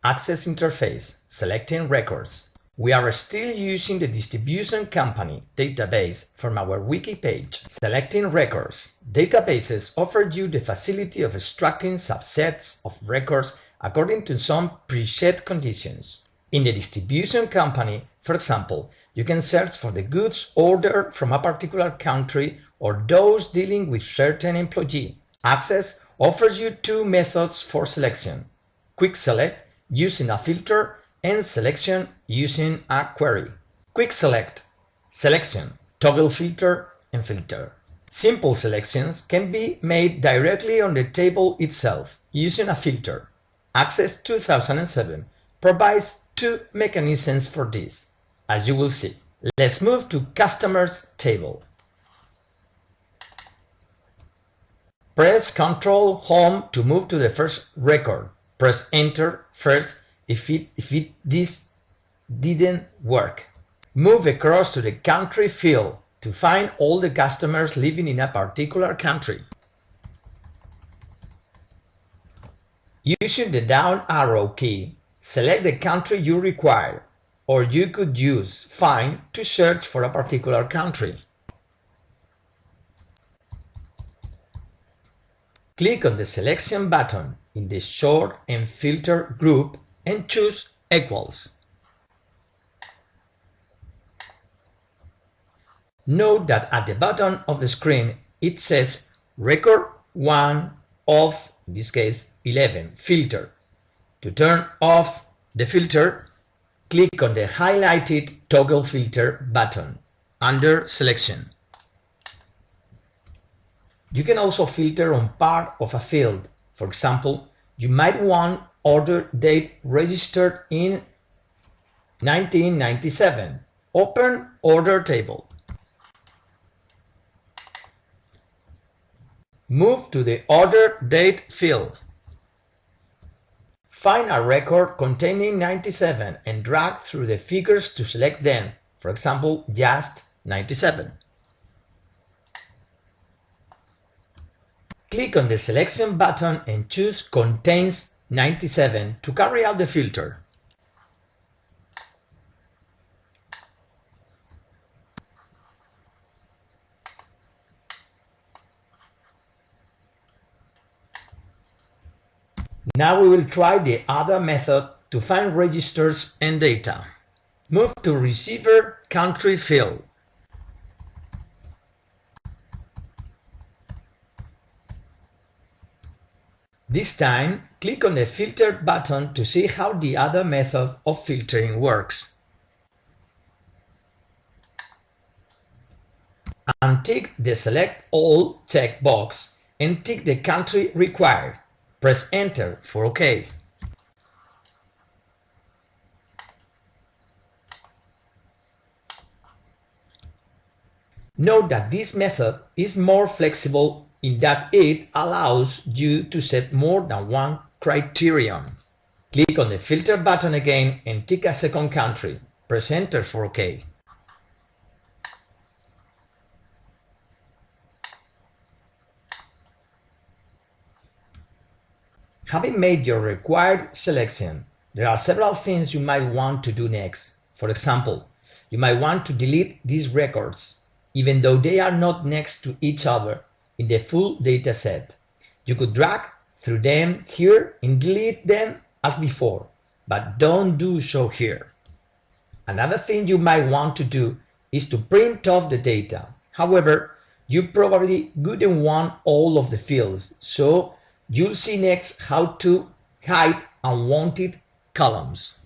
Access interface, selecting records. We are still using the distribution company database from our wiki page. Selecting records. Databases offer you the facility of extracting subsets of records according to some preset conditions. In the distribution company, for example, you can search for the goods ordered from a particular country or those dealing with certain employee. Access offers you two methods for selection: quick select using a filter and selection using a query. Quick select, selection, toggle filter and filter. Simple selections can be made directly on the table itself using a filter. Access 2007 provides two mechanisms for this, as you will see. Let's move to Customers table. Press Ctrl Home to move to the first record. Press Enter first if this didn't work. Move across to the country field to find all the customers living in a particular country. Using the down arrow key, select the country you require, or you could use Find to search for a particular country. Click on the selection button in the Sort and Filter group and choose Equals. Note that at the bottom of the screen it says Record 1 of, in this case, 11, Filter. To turn off the filter, click on the highlighted Toggle Filter button under Selection. You can also filter on part of a field. For example, you might want order date registered in 1997. Open Order Table. Move to the Order Date field. Find a record containing 97 and drag through the figures to select them, for example, just 97. Click on the selection button and choose Contains 97 to carry out the filter. Now we will try the other method to find registers and data. Move to Receiver Country field. This time, click on the Filter button to see how the other method of filtering works. Untick the Select All checkbox and tick the country required. Press Enter for OK. Note that this method is more flexible in that it allows you to set more than one criterion. Click on the Filter button again and tick a second country. Press Enter for OK. Having made your required selection, there are several things you might want to do next. For example, you might want to delete these records, even though they are not next to each other in the full dataset. You could drag through them here and delete them as before, but don't do so here. Another thing you might want to do is to print off the data. However, you probably wouldn't want all of the fields, so you'll see next how to hide unwanted columns.